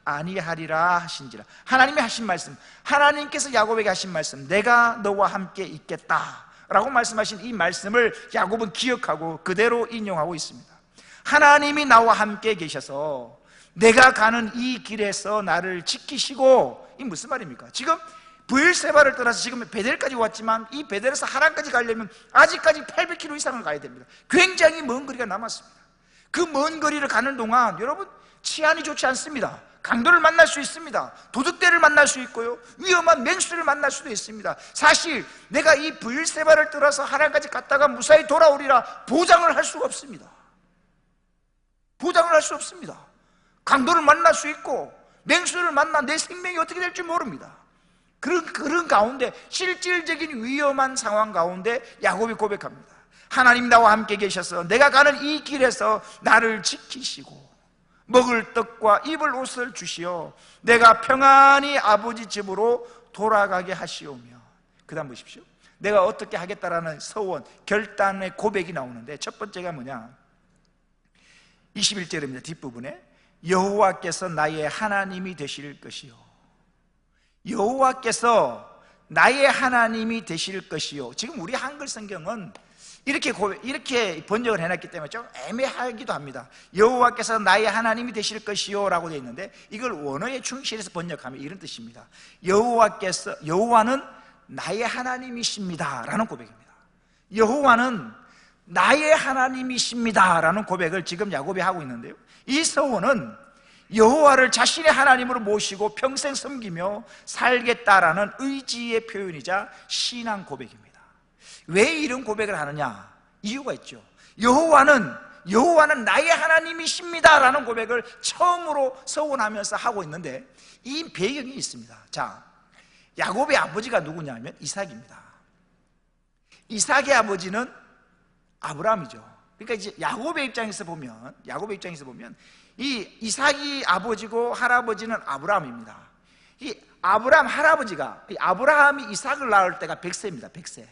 아니하리라 하신지라. 하나님이 하신 말씀, 하나님께서 야곱에게 하신 말씀, 내가 너와 함께 있겠다 라고 말씀하신 이 말씀을 야곱은 기억하고 그대로 인용하고 있습니다. 하나님이 나와 함께 계셔서 내가 가는 이 길에서 나를 지키시고, 이 무슨 말입니까? 지금 브엘세바를 떠나서 지금 베델까지 왔지만 이 베델에서 하란까지 가려면 아직까지 800km 이상을 가야 됩니다. 굉장히 먼 거리가 남았습니다. 그 먼 거리를 가는 동안 여러분 치안이 좋지 않습니다. 강도를 만날 수 있습니다. 도둑들을 만날 수 있고요, 위험한 맹수를 만날 수도 있습니다. 사실 내가 이 브엘세바를 떠나서 하란까지 갔다가 무사히 돌아오리라 보장을 할 수가 없습니다. 보장을 할 수 없습니다. 강도를 만날 수 있고 맹수를 만나 내 생명이 어떻게 될지 모릅니다. 그런 가운데, 실질적인 위험한 상황 가운데 야곱이 고백합니다. 하나님 나와 함께 계셔서 내가 가는 이 길에서 나를 지키시고 먹을 떡과 입을 옷을 주시어 내가 평안히 아버지 집으로 돌아가게 하시오며. 그 다음 보십시오. 내가 어떻게 하겠다라는 서원, 결단의 고백이 나오는데, 첫 번째가 뭐냐, 21절입니다. 뒷부분에 여호와께서 나의 하나님이 되실 것이요, 여호와께서 나의 하나님이 되실 것이요. 지금 우리 한글 성경은 이렇게 번역을 해놨기 때문에 좀 애매하기도 합니다. 여호와께서 나의 하나님이 되실 것이요 라고 되어 있는데, 이걸 원어에 충실해서 번역하면 이런 뜻입니다. 여호와는 나의 하나님이십니다 라는 고백입니다. 여호와는 나의 하나님이십니다 라는 고백을 지금 야곱이 하고 있는데요, 이 서원은 여호와를 자신의 하나님으로 모시고 평생 섬기며 살겠다라는 의지의 표현이자 신앙 고백입니다. 왜 이런 고백을 하느냐? 이유가 있죠. 여호와는 나의 하나님이십니다 라는 고백을 처음으로 서원하면서 하고 있는데, 이 배경이 있습니다. 자, 야곱의 아버지가 누구냐면 이삭입니다. 이삭의 아버지는 아브라함이죠. 그러니까 이제 야곱의 입장에서 보면 이 이삭이 아버지고 할아버지는 아브라함입니다. 이 아브라함 할아버지가, 아브라함이 이삭을 낳을 때가 100세입니다. 100세.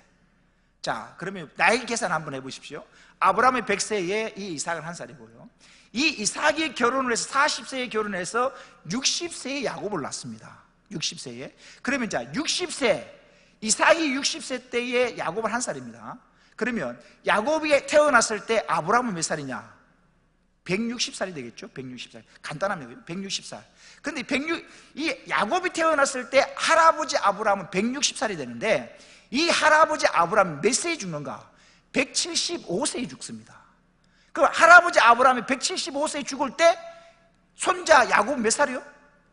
자, 그러면 나이 계산 한번 해보십시오. 아브라함의 100세에 이 이삭은 1살이고요, 이 이삭이 결혼을 해서 40세에 결혼해서 60세에 야곱을 낳습니다. 60세에. 그러면 자, 60세, 이삭이 60세 때에 야곱은 1살입니다. 그러면 야곱이 태어났을 때 아브라함은 몇 살이냐? 160살이 되겠죠? 160살. 간단합니다. 160살. 근데 이 야곱이 태어났을 때 할아버지 아브라함은 160살이 되는데, 이 할아버지 아브라함이 몇 세에 죽는가? 175세에 죽습니다. 그럼 할아버지 아브라함이 175세에 죽을 때 손자 야곱은 몇 살이요?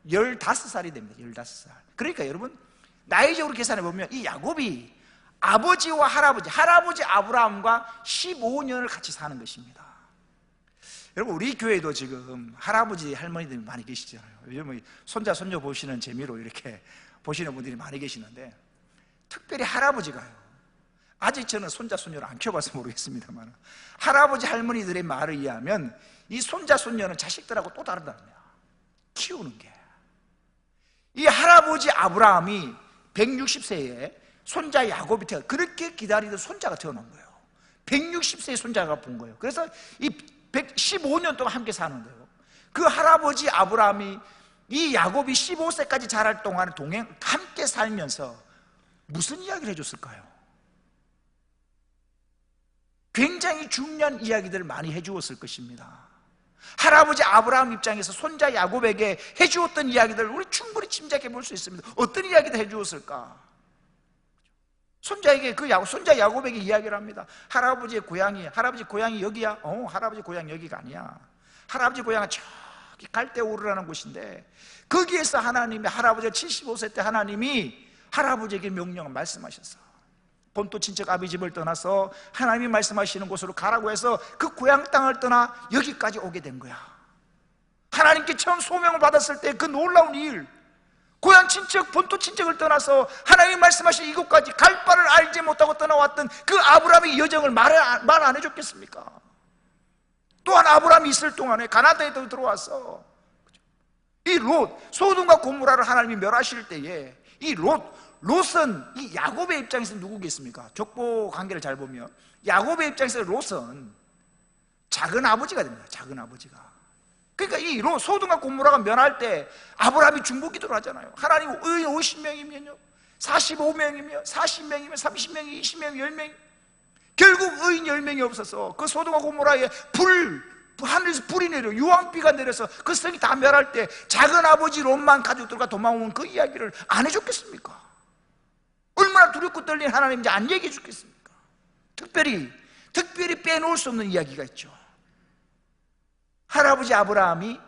15살이 됩니다. 15살. 그러니까 여러분, 나이적으로 계산해 보면 이 야곱이 아버지와 할아버지 아브라함과 15년을 같이 사는 것입니다. 여러분, 우리 교회도 지금 할아버지 할머니들이 많이 계시잖아요. 요즘 손자 손녀 보시는 재미로 이렇게 보시는 분들이 많이 계시는데, 특별히 할아버지가요, 아직 저는 손자 손녀를 안 키워봐서 모르겠습니다만, 할아버지 할머니들의 말을 이해하면 이 손자 손녀는 자식들하고 또 다르답니다. 키우는 게. 이 할아버지 아브라함이 160세에 손자 야곱이 그렇게 기다리던 손자가 태어난 거예요. 160세의 손자가 본 거예요. 그래서 이 115년 동안 함께 사는 거예요. 그 할아버지 아브라함이 이 야곱이 15세까지 자랄 동안 함께 살면서 무슨 이야기를 해줬을까요? 굉장히 중요한 이야기들을 많이 해주었을 것입니다. 할아버지 아브라함 입장에서 손자 야곱에게 해주었던 이야기들을 우리 충분히 짐작해 볼 수 있습니다. 어떤 이야기를 해주었을까? 손자 야곱에게 이야기를 합니다. 할아버지 고향이 여기야? 할아버지 고향 여기가 아니야. 할아버지 고향은 저기 갈대오르라는 곳인데, 거기에서 할아버지가 75세 때 하나님이 할아버지에게 명령을 말씀하셨어. 본토 친척 아비 집을 떠나서 하나님이 말씀하시는 곳으로 가라고 해서 그 고향 땅을 떠나 여기까지 오게 된 거야. 하나님께 처음 소명을 받았을 때 그 놀라운 일, 고향 친척, 본토 친척을 떠나서 하나님이 말씀하신 이곳까지 갈 바를 알지 못하고 떠나왔던 그 아브라함의 여정을 말 안 해줬겠습니까? 또한 아브라함이 있을 동안에 가나안에 들어와서 이 롯, 소돔과 고모라를 하나님이 멸하실 때에 이 롯은 이 야곱의 입장에서 누구겠습니까? 족보 관계를 잘 보면, 야곱의 입장에서 롯은 작은 아버지가 됩니다. 작은 아버지가. 그러니까 이 소돔과 고모라가 멸할 때 아브라함이 중보기도를 하잖아요. 하나님 의인 50명이면요 45명이면 40명이면 30명이 20명이 10명이 결국 의인 10명이 없어서 그 소돔과 고모라에 하늘에서 불이 내려 유황비가 내려서 그 성이 다 멸할 때 작은 아버지 롯만 가족들과 도망온 그 이야기를 안 해줬겠습니까? 얼마나 두렵고 떨린 하나님인지 안 얘기해 줬겠습니까? 특별히 빼놓을 수 없는 이야기가 있죠. 할아버지 아브라함이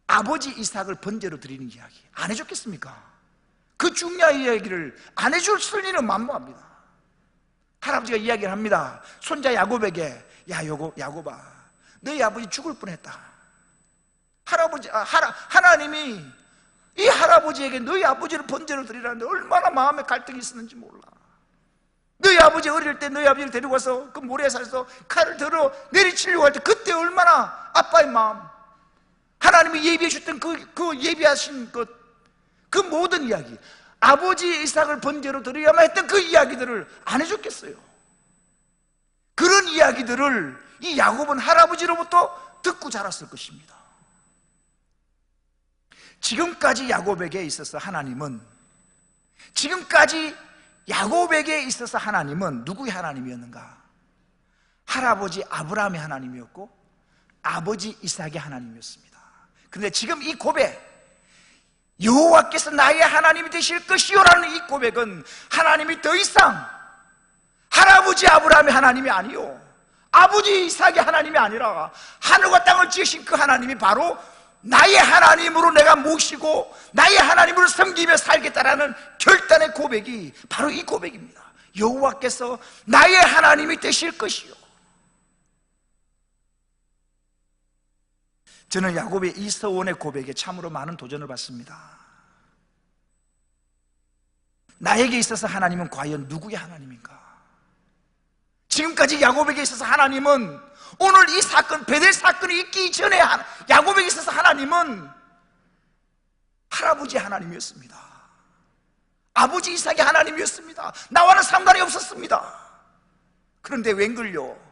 아버지 이삭을 번제로 드리는 이야기 안 해줬겠습니까? 그 중요한 이야기를 안 해줄 리는 만무합니다. 할아버지가 이야기를 합니다. 손자 야곱에게, 야곱아 너희 아버지 죽을 뻔했다. 하나님이 이 할아버지에게 너희 아버지를 번제로 드리라는데 얼마나 마음에 갈등이 있었는지 몰라. 너희 아버지 어릴 때 너희 아버지를 데리고 와서 그 모래사에서 칼을 들어 내리치려고 할 때 그때 얼마나 아빠의 마음, 하나님이 예비해 주셨던 그 예비하신 그 모든 이야기, 아버지 이삭을 번제로 드려야만 했던 그 이야기들을 안 해줬겠어요? 그런 이야기들을 이 야곱은 할아버지로부터 듣고 자랐을 것입니다. 지금까지 야곱에게 있어서 하나님은 누구의 하나님이었는가? 할아버지 아브라함의 하나님이었고 아버지 이삭의 하나님이었습니다. 그런데 지금 이 고백, 여호와께서 나의 하나님이 되실 것이요라는 이 고백은 하나님이 더 이상 할아버지 아브라함의 하나님이 아니요 아버지 이삭의 하나님이 아니라 하늘과 땅을 지으신 그 하나님이 바로 나의 하나님으로 내가 모시고 나의 하나님으로 섬기며 살겠다라는 결단의 고백이 바로 이 고백입니다. 여호와께서 나의 하나님이 되실 것이요. 저는 야곱의 이 서원의 고백에 참으로 많은 도전을 받습니다. 나에게 있어서 하나님은 과연 누구의 하나님인가? 지금까지 야곱에게 있어서 하나님은, 오늘 이 사건, 베델 사건이 있기 전에 야곱에게 있어서 하나님은 할아버지 하나님이었습니다. 아버지 이삭의 하나님이었습니다. 나와는 상관이 없었습니다. 그런데 웬걸요,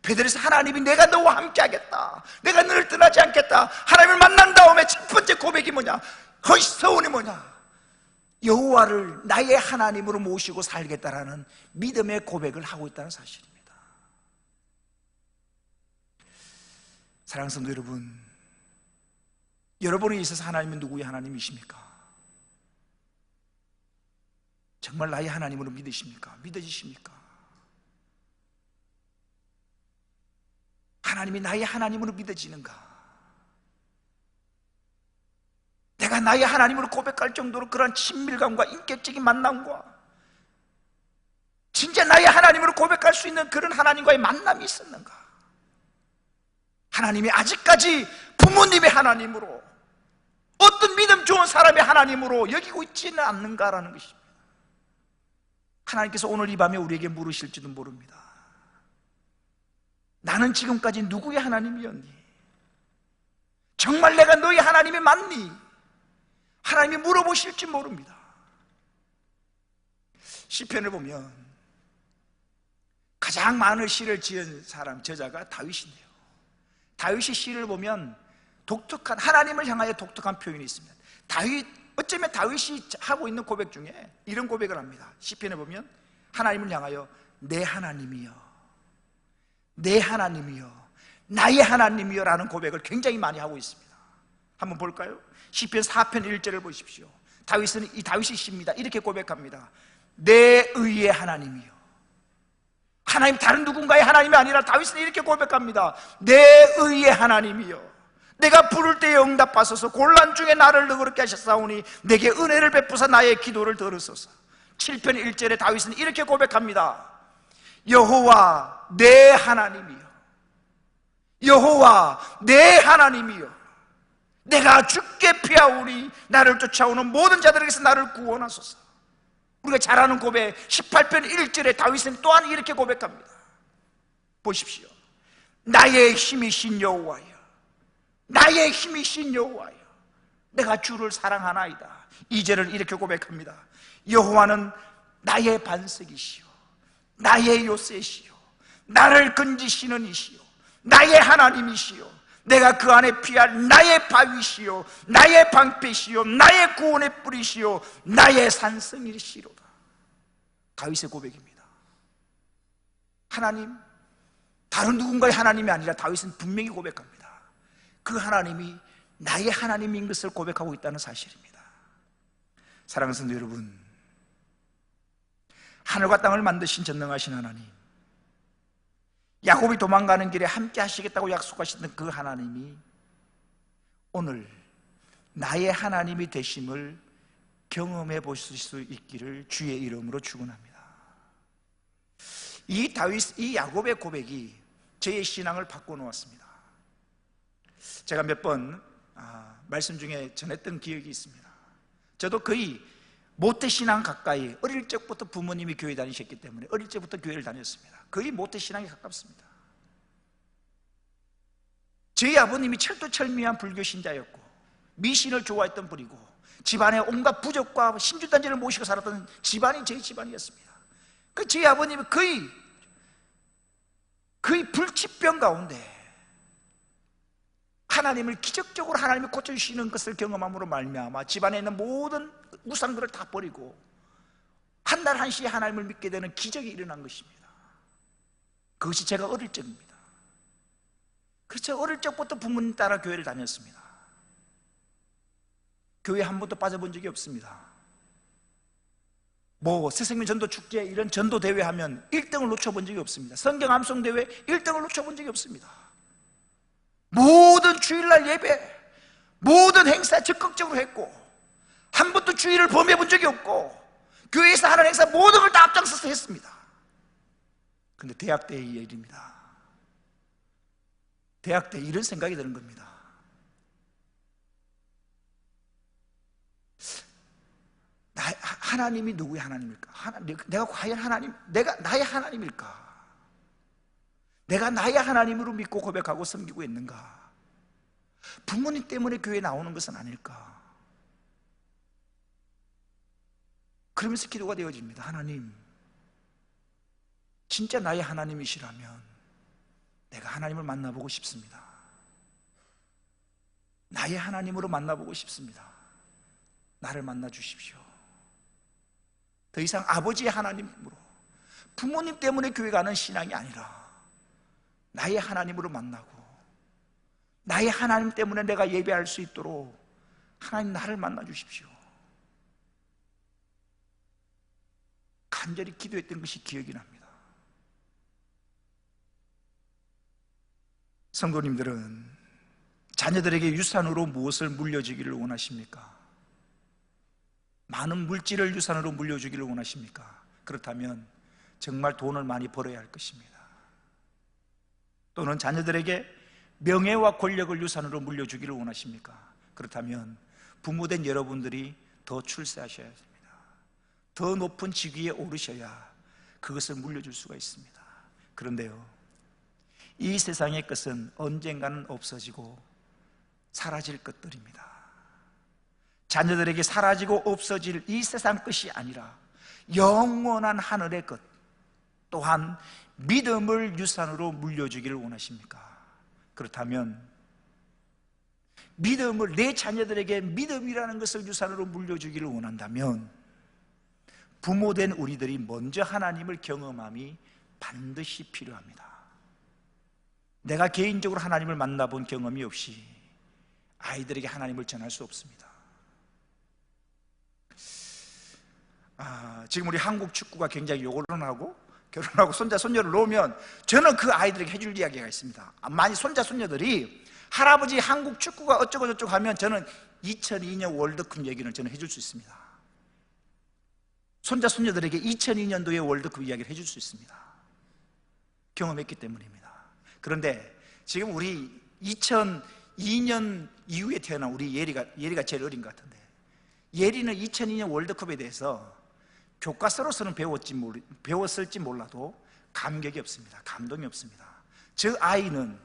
베델에서 하나님이 내가 너와 함께 하겠다, 내가 너를 떠나지 않겠다, 하나님을 만난 다음에 첫 번째 고백이 뭐냐? 서원이 뭐냐? 여호와를 나의 하나님으로 모시고 살겠다라는 믿음의 고백을 하고 있다는 사실입니다. 사랑하는 성도 여러분, 여러분에 있어서 하나님은 누구의 하나님이십니까? 정말 나의 하나님으로 믿으십니까? 믿어지십니까? 하나님이 나의 하나님으로 믿어지는가? 내가 나의 하나님으로 고백할 정도로 그런 친밀감과 인격적인 만남과 진짜 나의 하나님으로 고백할 수 있는 그런 하나님과의 만남이 있었는가? 하나님이 아직까지 부모님의 하나님으로, 어떤 믿음 좋은 사람의 하나님으로 여기고 있지는 않는가라는 것입니다. 하나님께서 오늘 이 밤에 우리에게 물으실지도 모릅니다. 나는 지금까지 누구의 하나님이었니? 정말 내가 너희 하나님이 맞니? 하나님이 물어보실지 모릅니다. 시편을 보면 가장 많은 시를 지은 사람, 저자가 다윗인데요, 다윗의 시를 보면 독특한, 하나님을 향하여 독특한 표현이 있습니다. 어쩌면 다윗이 하고 있는 고백 중에 이런 고백을 합니다. 시편에 보면 하나님을 향하여 내 하나님이여, 내 하나님이여, 나의 하나님이여 라는 고백을 굉장히 많이 하고 있습니다. 한번 볼까요? 시편 4편 1절을 보십시오. 다윗은, 이 다윗의 시입니다. 이렇게 고백합니다. 내 의의 하나님이여. 하나님 다른 누군가의 하나님이 아니라 다윗은 이렇게 고백합니다. 내 의의 하나님이여, 내가 부를 때에 응답하소서. 곤란 중에 나를 너그럽게 하셨사오니 내게 은혜를 베푸사 나의 기도를 들으소서. 7편 1절에 다윗은 이렇게 고백합니다. 여호와 내 하나님이여, 여호와 내 하나님이여, 내가 죽게 피하오니 나를 쫓아오는 모든 자들에게서 나를 구원하소서. 우리가 잘 아는 고백 18편 1절에 다윗은 또한 이렇게 고백합니다. 보십시오. 나의 힘이신 여호와여, 나의 힘이신 여호와여, 내가 주를 사랑하나이다. 2절을 이렇게 고백합니다. 여호와는 나의 반석이시오, 나의 요새시오, 나를 건지시는 이시오, 나의 하나님이시오, 내가 그 안에 피할 나의 바위시요 나의 방패시요 나의 구원의 뿌리시요 나의 산성이시로다. 다윗의 고백입니다. 하나님, 다른 누군가의 하나님이 아니라 다윗은 분명히 고백합니다. 그 하나님이 나의 하나님인 것을 고백하고 있다는 사실입니다. 사랑하는 성도 여러분, 하늘과 땅을 만드신 전능하신 하나님, 야곱이 도망가는 길에 함께 하시겠다고 약속하셨던 그 하나님이 오늘 나의 하나님이 되심을 경험해 보실 수 있기를 주의 이름으로 축원합니다. 이 야곱의 고백이 저의 신앙을 바꿔놓았습니다. 제가 몇 번 말씀 중에 전했던 기억이 있습니다. 저도 거의 모태신앙 가까이, 어릴 적부터 부모님이 교회 다니셨기 때문에 어릴 적부터 교회를 다녔습니다. 거의 모태신앙에 가깝습니다. 저희 아버님이 철두철미한 불교 신자였고 미신을 좋아했던 분이고 집안에 온갖 부적과 신주단지를 모시고 살았던 집안이 저희 집안이었습니다. 저희 아버님이 거의 불치병 가운데 하나님을 기적적으로 하나님이 고쳐주시는 것을 경험함으로 말미암아 집안에 있는 모든 우상들을 다 버리고 한 날 한시에 하나님을 믿게 되는 기적이 일어난 것입니다. 그것이 제가 어릴 적입니다. 그래서 어릴 적부터 부모님 따라 교회를 다녔습니다. 교회 한 번도 빠져본 적이 없습니다. 새생명 전도 축제 이런 전도 대회 하면 1등을 놓쳐본 적이 없습니다. 성경 암송 대회 1등을 놓쳐본 적이 없습니다. 모든 주일날 예배, 모든 행사 적극적으로 했고 한 번도 주일을 범해 본 적이 없고 교회에서 하는 행사 모든 걸 다 앞장서서 했습니다. 그런데 대학 때의 일입니다. 대학 때 이런 생각이 드는 겁니다. 하나님이 누구의 하나님일까? 내가 과연 내가 나의 하나님일까? 내가 나의 하나님으로 믿고 고백하고 섬기고 있는가? 부모님 때문에 교회에 나오는 것은 아닐까? 그러면서 기도가 되어집니다. 하나님, 진짜 나의 하나님이시라면 내가 하나님을 만나보고 싶습니다. 나의 하나님으로 만나보고 싶습니다. 나를 만나 주십시오. 더 이상 아버지의 하나님으로, 부모님 때문에 교회 가는 신앙이 아니라 나의 하나님으로 만나고 나의 하나님 때문에 내가 예배할 수 있도록 하나님 나를 만나 주십시오. 간절히 기도했던 것이 기억이 납니다. 성도님들은 자녀들에게 유산으로 무엇을 물려주기를 원하십니까? 많은 물질을 유산으로 물려주기를 원하십니까? 그렇다면 정말 돈을 많이 벌어야 할 것입니다. 또는 자녀들에게 명예와 권력을 유산으로 물려주기를 원하십니까? 그렇다면 부모된 여러분들이 더 출세하셔야 됩니다. 더 높은 직위에 오르셔야 그것을 물려줄 수가 있습니다. 그런데요, 이 세상의 것은 언젠가는 없어지고 사라질 것들입니다. 자녀들에게 사라지고 없어질 이 세상 것이 아니라 영원한 하늘의 것, 또한 믿음을 유산으로 물려주기를 원하십니까? 그렇다면 내 자녀들에게 믿음이라는 것을 유산으로 물려주기를 원한다면 부모된 우리들이 먼저 하나님을 경험함이 반드시 필요합니다. 내가 개인적으로 하나님을 만나본 경험이 없이 아이들에게 하나님을 전할 수 없습니다. 지금 우리 한국 축구가 굉장히 결혼하고 손자 손녀를 놓으면 저는 그 아이들에게 해줄 이야기가 있습니다. 많이 손자 손녀들이 할아버지 한국 축구가 어쩌고 저쩌고 하면 저는 2002년 월드컵 얘기를 저는 해줄 수 있습니다. 손자 손녀들에게 2002년도의 월드컵 이야기를 해줄 수 있습니다. 경험했기 때문입니다. 그런데 지금 우리 2002년 이후에 태어난 우리 예리가 제일 어린 것 같은데, 예리는 2002년 월드컵에 대해서 교과서로서는 배웠을지 몰라도 감격이 없습니다. 감동이 없습니다. 저 아이는,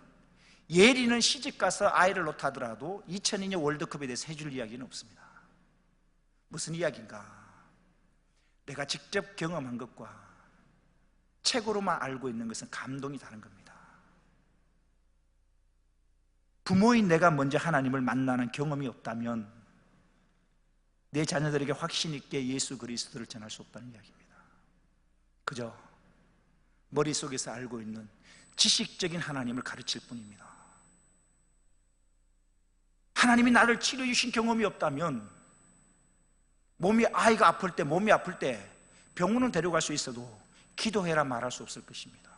예리는 시집가서 아이를 놓다더라도 2002년 월드컵에 대해서 해줄 이야기는 없습니다. 무슨 이야기인가? 내가 직접 경험한 것과 책으로만 알고 있는 것은 감동이 다른 겁니다. 부모인 내가 먼저 하나님을 만나는 경험이 없다면 내 자녀들에게 확신 있게 예수 그리스도를 전할 수 없다는 이야기입니다. 그저 머릿속에서 알고 있는 지식적인 하나님을 가르칠 뿐입니다. 하나님이 나를 치료해 주신 경험이 없다면 아이가 아플 때, 몸이 아플 때 병원은 데려갈 수 있어도 기도해라 말할 수 없을 것입니다.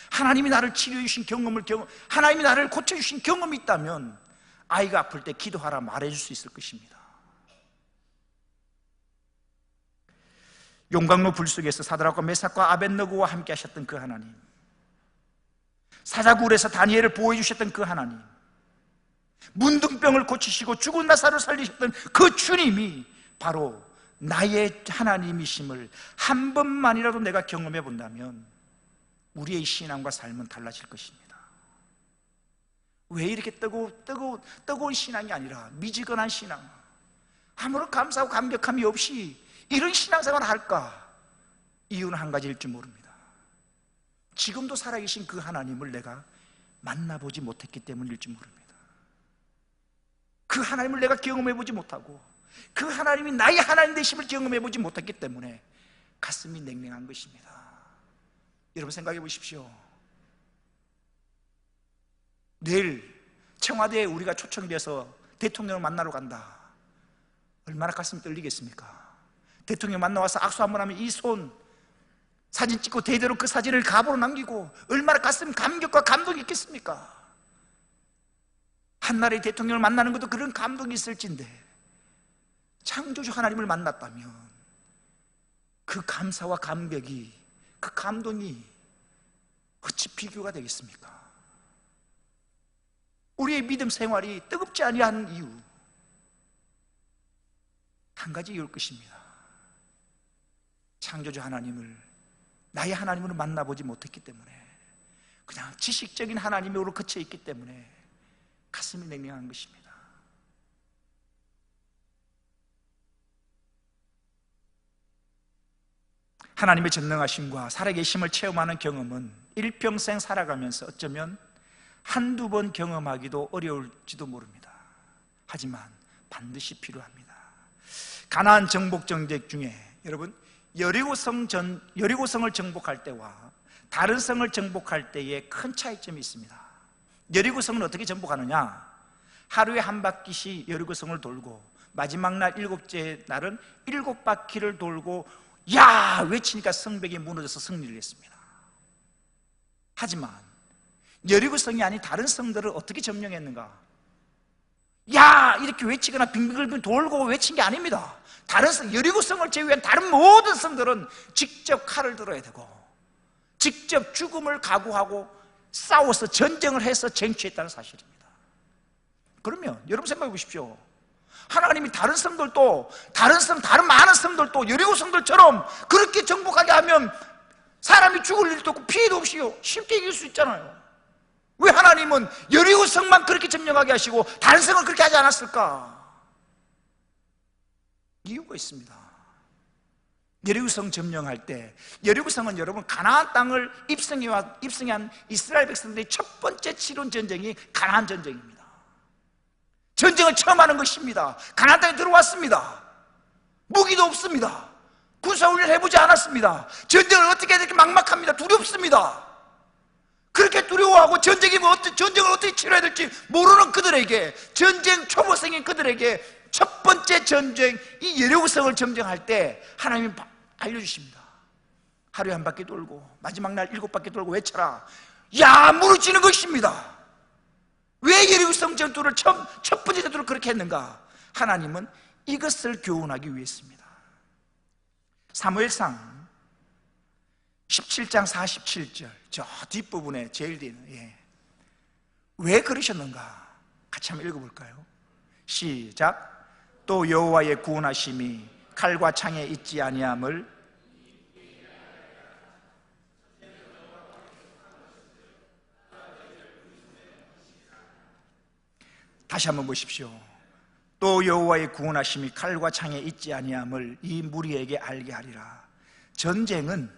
하나님이 나를 치료해 주신 하나님이 나를 고쳐 주신 경험이 있다면 아이가 아플 때 기도하라 말해 줄 수 있을 것입니다. 용광로 불 속에서 사드락과 메삭과 아벳느고와 함께 하셨던 그 하나님, 사자굴에서 다니엘을 보호해 주셨던 그 하나님, 문둥병을 고치시고 죽은 나사로를 살리셨던 그 주님이 바로 나의 하나님이심을 한 번만이라도 내가 경험해 본다면 우리의 신앙과 삶은 달라질 것입니다. 왜 이렇게 뜨거운 신앙이 아니라 미지근한 신앙, 아무런 감사하고 감격함이 없이 이런 신앙생활을 할까? 이유는 한 가지일 줄 모릅니다. 지금도 살아계신 그 하나님을 내가 만나보지 못했기 때문일 줄 모릅니다. 그 하나님을 내가 경험해보지 못하고 그 하나님이 나의 하나님 되심을 경험해보지 못했기 때문에 가슴이 냉랭한 것입니다. 여러분 생각해 보십시오. 내일 청와대에 우리가 초청이 돼서 대통령을 만나러 간다. 얼마나 가슴이 떨리겠습니까? 대통령 만나와서 악수 한번 하면 이 손 사진 찍고 대대로 그 사진을 갑으로 남기고 얼마나 가슴 감격과 감동이 있겠습니까? 한 나라의 대통령을 만나는 것도 그런 감동이 있을진데 창조주 하나님을 만났다면 그 감사와 감격이, 그 감동이 어찌 비교가 되겠습니까? 우리의 믿음 생활이 뜨겁지 아니한 이유 한 가지 이유일 것입니다. 창조주 하나님을 나의 하나님으로 만나보지 못했기 때문에, 그냥 지식적인 하나님으로 그쳐 있기 때문에 가슴이 냉랭한 것입니다. 하나님의 전능하심과 살아계심을 체험하는 경험은 일평생 살아가면서 어쩌면 한두 번 경험하기도 어려울지도 모릅니다. 하지만 반드시 필요합니다. 가나안 정복 전쟁 중에 여러분 여리고성을 정복할 때와 다른 성을 정복할 때에 큰 차이점이 있습니다. 여리고성은 어떻게 정복하느냐? 하루에 한 바퀴씩 여리고성을 돌고 마지막 날 7째 날은 7바퀴를 돌고 야! 외치니까 성벽이 무너져서 승리를 했습니다. 하지만 여리고성이 아닌 다른 성들을 어떻게 점령했는가? 야! 이렇게 외치거나 빙빙빙 돌고 외친 게 아닙니다. 여리고성을 제외한 다른 모든 성들은 직접 칼을 들어야 되고 직접 죽음을 각오하고 싸워서 전쟁을 해서 쟁취했다는 사실입니다. 그러면 여러분 생각해 보십시오. 하나님이 다른 성들도 다른 많은 성들도 여리고 성들처럼 그렇게 정복하게 하면 사람이 죽을 일도 없고 피해도 없이 쉽게 이길 수 있잖아요. 왜 하나님은 여리고 성만 그렇게 점령하게 하시고 다른 성을 그렇게 하지 않았을까? 이유가 있습니다. 여리고성 점령할 때, 여리고성은 여러분 가나안 땅을 입성한 이스라엘 백성들의 첫 번째 치른 전쟁이 가나안 전쟁입니다. 전쟁을 처음 하는 것입니다. 가나안 땅에 들어왔습니다. 무기도 없습니다. 군사훈련 해보지 않았습니다. 전쟁을 어떻게 해야 될지 막막합니다. 두렵습니다. 그렇게 두려워하고 전쟁을 어떻게 치러야 될지 모르는 그들에게, 전쟁 초보생인 그들에게 첫 번째 전쟁, 이 여리고성을 점령할 때 하나님이 알려주십니다. 하루에 한 바퀴 돌고 마지막 날 7바퀴 돌고 외쳐라. 야! 무너지는 것입니다. 왜 여리고성 전투를 첫 번째 전투를 그렇게 했는가? 하나님은 이것을 교훈하기 위해서입니다. 사무엘상 17장 47절 저 뒷부분에 제일 뒤에는 왜 그러셨는가? 같이 한번 읽어볼까요? 시작. 또 여호와의 구원하심이 칼과 창에 있지 아니함을 다시 한번 보십시오. 또 여호와의 구원하심이 칼과 창에 있지 아니함을 이 무리에게 알게 하리라. 전쟁은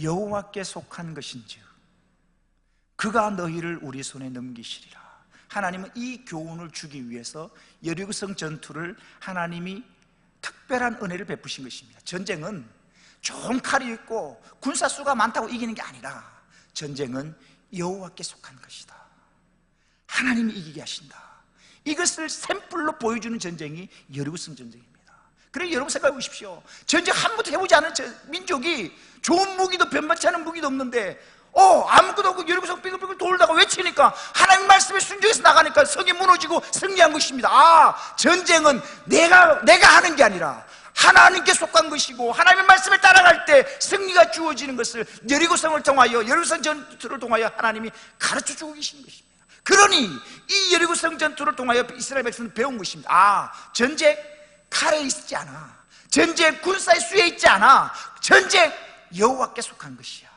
여호와께 속한 것인즉 그가 너희를 우리 손에 넘기시리라. 하나님은 이 교훈을 주기 위해서 여리고성 전투를 하나님이 특별한 은혜를 베푸신 것입니다. 전쟁은 좋은 칼이 있고 군사수가 많다고 이기는 게 아니라 전쟁은 여호와께 속한 것이다. 하나님이 이기게 하신다. 이것을 샘플로 보여주는 전쟁이 여리고성 전쟁입니다. 그래서 여러분 생각해 보십시오. 전쟁 한 번도 해보지 않은 민족이 좋은 무기도 변변치 않은 무기도 없는데 아무것도 없고 여리고성 삐글삐글 돌다가 외치니까 하나님 말씀에 순종해서 나가니까 성이 무너지고 승리한 것입니다. 전쟁은 내가 하는 게 아니라 하나님께 속한 것이고 하나님의 말씀을 따라갈 때 승리가 주어지는 것을 여리고성을 통하여, 여리고성 전투를 통하여 하나님이 가르쳐주고 계시는 것입니다. 그러니 이 여리고성 전투를 통하여 이스라엘 백성은 배운 것입니다. 전쟁 칼에 있지 않아. 전쟁 군사의 수에 있지 않아. 전쟁 여호와께 속한 것이야.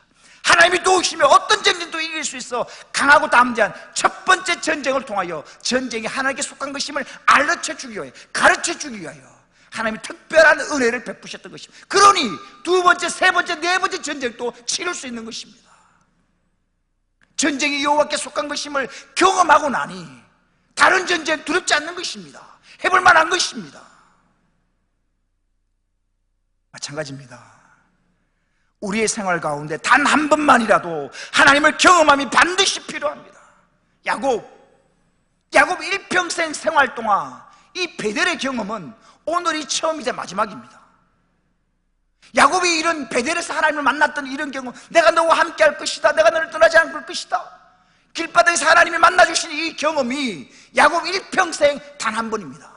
하나님이 도우시면 어떤 전쟁도 이길 수 있어. 강하고 담대한 첫 번째 전쟁을 통하여 전쟁이 하나님께 속한 것임을 가르쳐주기 위하여, 가르쳐주기 위하여 하나님이 특별한 은혜를 베푸셨던 것입니다. 그러니 두 번째, 세 번째, 네 번째 전쟁도 치를 수 있는 것입니다. 전쟁이 여호와께 속한 것임을 경험하고 나니 다른 전쟁 두렵지 않는 것입니다. 해볼 만한 것입니다. 마찬가지입니다. 우리의 생활 가운데 단 한 번만이라도 하나님을 경험함이 반드시 필요합니다. 야곱 일평생 생활 동안 이 베델의 경험은 오늘이 처음이자 마지막입니다. 야곱이 이런 베델에서 하나님을 만났던 이런 경험, 내가 너와 함께 할 것이다, 내가 너를 떠나지 않을 것이다, 길바닥에서 하나님이 만나주신 이 경험이 야곱 일평생 단 한 번입니다.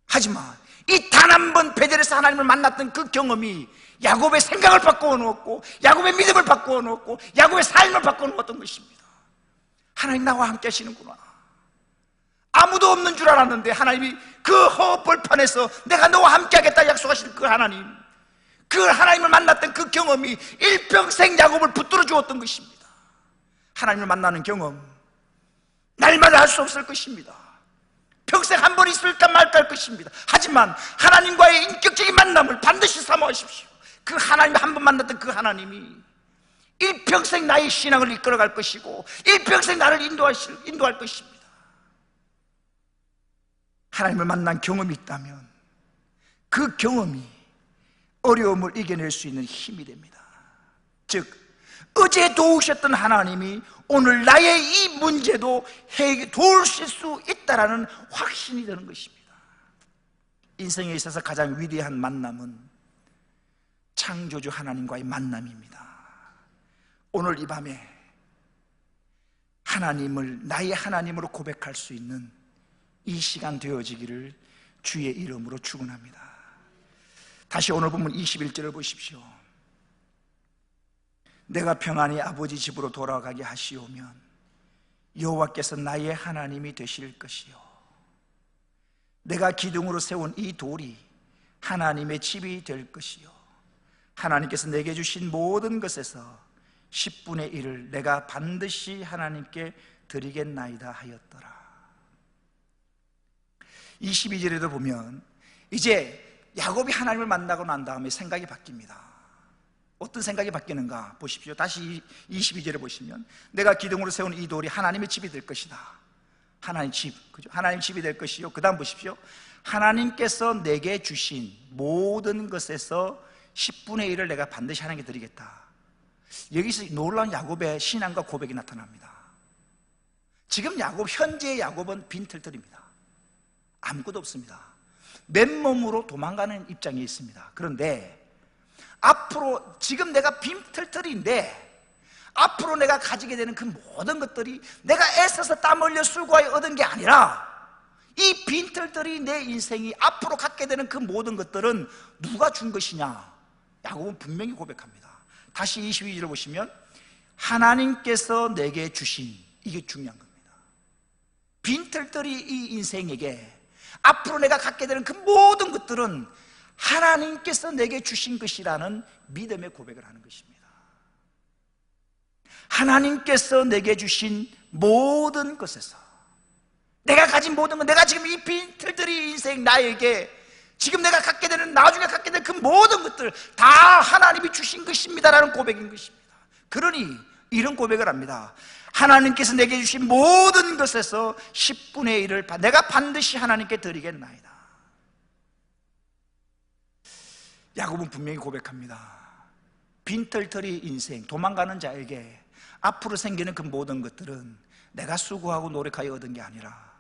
하지만 이 단 한 번 베델에서 하나님을 만났던 그 경험이 야곱의 생각을 바꾸어 놓았고, 야곱의 믿음을 바꾸어 놓았고, 야곱의 삶을 바꾸어 놓았던 것입니다. 하나님 나와 함께 하시는구나. 아무도 없는 줄 알았는데 하나님이 그 허벌판에서 내가 너와 함께 하겠다 약속하신 그 하나님, 그 하나님을 만났던 그 경험이 일평생 야곱을 붙들어 주었던 것입니다. 하나님을 만나는 경험 날마다 할 수 없을 것입니다. 평생 한 번 있을까 말까 할 것입니다. 하지만 하나님과의 인격적인 만남을 반드시 사모하십시오. 그 하나님, 한 번 만났던 그 하나님이 일평생 나의 신앙을 이끌어갈 것이고 일평생 나를 인도할 것입니다. 하나님을 만난 경험이 있다면 그 경험이 어려움을 이겨낼 수 있는 힘이 됩니다. 즉, 어제 도우셨던 하나님이 오늘 나의 이 문제도 도우실 수 있다라는 확신이 되는 것입니다. 인생에 있어서 가장 위대한 만남은 창조주 하나님과의 만남입니다. 오늘 이 밤에 하나님을 나의 하나님으로 고백할 수 있는 이 시간 되어지기를 주의 이름으로 축원합니다. 다시 오늘 본문 21절을 보십시오. 내가 평안히 아버지 집으로 돌아가게 하시오면 여호와께서 나의 하나님이 되실 것이요, 내가 기둥으로 세운 이 돌이 하나님의 집이 될 것이요, 하나님께서 내게 주신 모든 것에서 10분의 1을 내가 반드시 하나님께 드리겠나이다 하였더라. 22절에도 보면 이제 야곱이 하나님을 만나고 난 다음에 생각이 바뀝니다. 어떤 생각이 바뀌는가 보십시오. 다시 22절에 보시면 내가 기둥으로 세운 이 돌이 하나님의 집이 될 것이다. 하나님 집, 그죠? 하나님 집이 될 것이요. 그 다음 보십시오. 하나님께서 내게 주신 모든 것에서 10분의 1을 내가 반드시 하나님께 드리겠다. 여기서 놀라운 야곱의 신앙과 고백이 나타납니다. 지금 현재의 야곱은 빈털털입니다. 아무것도 없습니다. 맨몸으로 도망가는 입장에 있습니다. 그런데 앞으로, 지금 내가 빈털털인데 앞으로 내가 가지게 되는 그 모든 것들이 내가 애써서 땀 흘려 수고하여 얻은 게 아니라 이 빈털털이 내 인생이 앞으로 갖게 되는 그 모든 것들은 누가 준 것이냐? 야곱은 분명히 고백합니다. 다시 22절을 보시면 하나님께서 내게 주신, 이게 중요한 겁니다. 빈털털이 이 인생에게 앞으로 내가 갖게 되는 그 모든 것들은 하나님께서 내게 주신 것이라는 믿음의 고백을 하는 것입니다. 하나님께서 내게 주신 모든 것에서, 내가 가진 모든 것, 내가 지금 이 빈털털이 인생 나에게 지금 내가 갖게 되는, 나중에 갖게 되는 그 모든 것들 다 하나님이 주신 것입니다라는 고백인 것입니다. 그러니 이런 고백을 합니다. 하나님께서 내게 주신 모든 것에서 10분의 1을 내가 반드시 하나님께 드리겠나이다. 야곱은 분명히 고백합니다. 빈털터리 인생, 도망가는 자에게 앞으로 생기는 그 모든 것들은 내가 수고하고 노력하여 얻은 게 아니라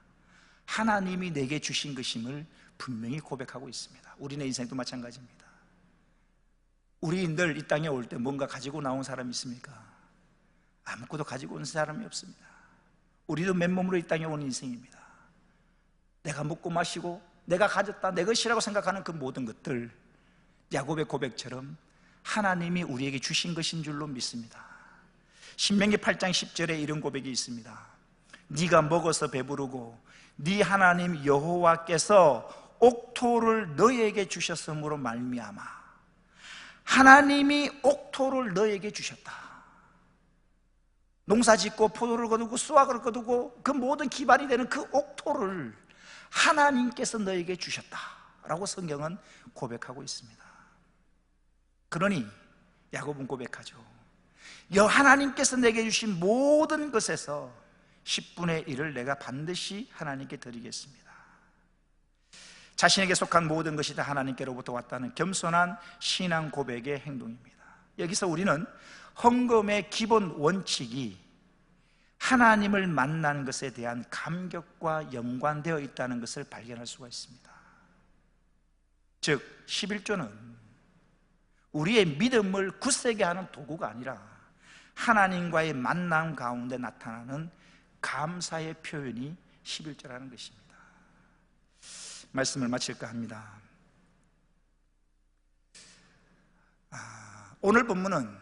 하나님이 내게 주신 것임을 분명히 고백하고 있습니다. 우리네 인생도 마찬가지입니다. 우리들 이 땅에 올 때 뭔가 가지고 나온 사람이 있습니까? 아무것도 가지고 온 사람이 없습니다. 우리도 맨몸으로 이 땅에 온 인생입니다. 내가 먹고 마시고 내가 가졌다, 내 것이라고 생각하는 그 모든 것들, 야곱의 고백처럼 하나님이 우리에게 주신 것인 줄로 믿습니다. 신명기 8장 10절에 이런 고백이 있습니다. 네가 먹어서 배부르고 네 하나님 여호와께서 옥토를 너에게 주셨으므로 말미암아. 하나님이 옥토를 너에게 주셨다. 농사 짓고 포도를 거두고 수확을 거두고 그 모든 기반이 되는 그 옥토를 하나님께서 너에게 주셨다라고 성경은 고백하고 있습니다. 그러니 야곱은 고백하죠. 하나님께서 내게 주신 모든 것에서 10분의 1을 내가 반드시 하나님께 드리겠습니다. 자신에게 속한 모든 것이 다 하나님께로부터 왔다는 겸손한 신앙 고백의 행동입니다. 여기서 우리는 헌금의 기본 원칙이 하나님을 만난 것에 대한 감격과 연관되어 있다는 것을 발견할 수가 있습니다. 즉 11조는 우리의 믿음을 굳세게 하는 도구가 아니라 하나님과의 만남 가운데 나타나는 감사의 표현이 11조라는 것입니다. 말씀을 마칠까 합니다. 오늘 본문은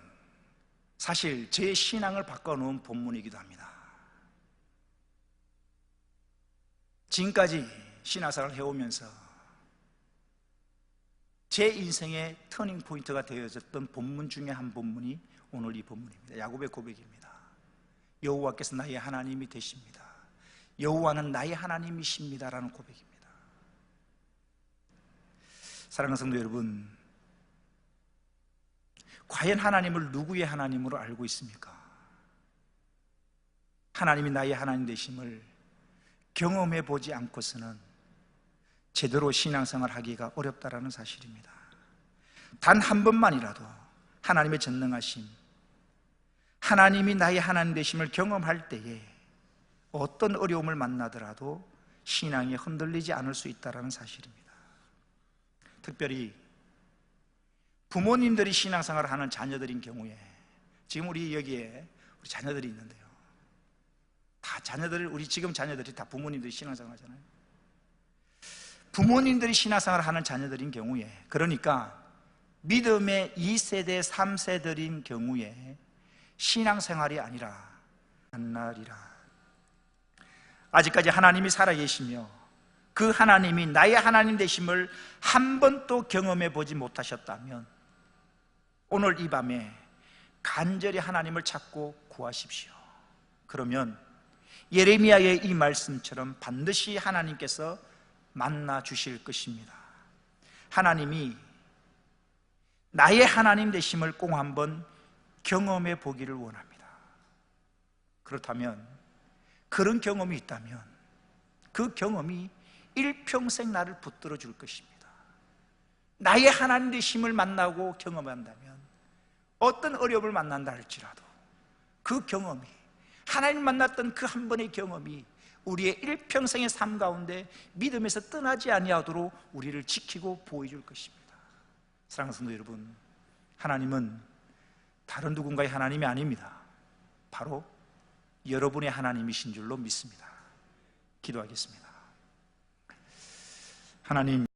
사실 제 신앙을 바꿔놓은 본문이기도 합니다. 지금까지 신앙생활을 해오면서 제 인생의 터닝 포인트가 되어졌던 본문 중에 한 본문이 오늘 이 본문입니다. 야곱의 고백입니다. 여호와께서 나의 하나님이 되십니다. 여호와는 나의 하나님이십니다라는 고백입니다. 사랑하는 성도 여러분, 과연 하나님을 누구의 하나님으로 알고 있습니까? 하나님이 나의 하나님 되심을 경험해 보지 않고서는 제대로 신앙생활 하기가 어렵다라는 사실입니다. 단 한 번만이라도 하나님의 전능하심, 하나님이 나의 하나님 되심을 경험할 때에 어떤 어려움을 만나더라도 신앙이 흔들리지 않을 수 있다는 사실입니다. 특별히 부모님들이 신앙생활을 하는 자녀들인 경우에, 지금 우리 여기에 우리 자녀들이 있는데요, 다 자녀들, 우리 지금 자녀들이 다 부모님들이 신앙생활 하잖아요. 부모님들이 신앙생활을 하는 자녀들인 경우에, 그러니까 믿음의 2세대, 3세들인 경우에 신앙생활이 아니라 한날이라. 아직까지 하나님이 살아계시며 그 하나님이 나의 하나님 되심을 한 번도 경험해 보지 못하셨다면 오늘 이 밤에 간절히 하나님을 찾고 구하십시오. 그러면 예레미야의 이 말씀처럼 반드시 하나님께서 만나 주실 것입니다. 하나님이 나의 하나님 되심을 꼭 한번 경험해 보기를 원합니다. 그렇다면, 그런 경험이 있다면 그 경험이 일평생 나를 붙들어 줄 것입니다. 나의 하나님 되심을 만나고 경험한다면 어떤 어려움을 만난다 할지라도 그 경험이, 하나님 만났던 그 한 번의 경험이 우리의 일평생의 삶 가운데 믿음에서 떠나지 아니하도록 우리를 지키고 보호해줄 것입니다. 사랑하는 성도 여러분, 하나님은 다른 누군가의 하나님이 아닙니다. 바로 여러분의 하나님이신 줄로 믿습니다. 기도하겠습니다. 하나님,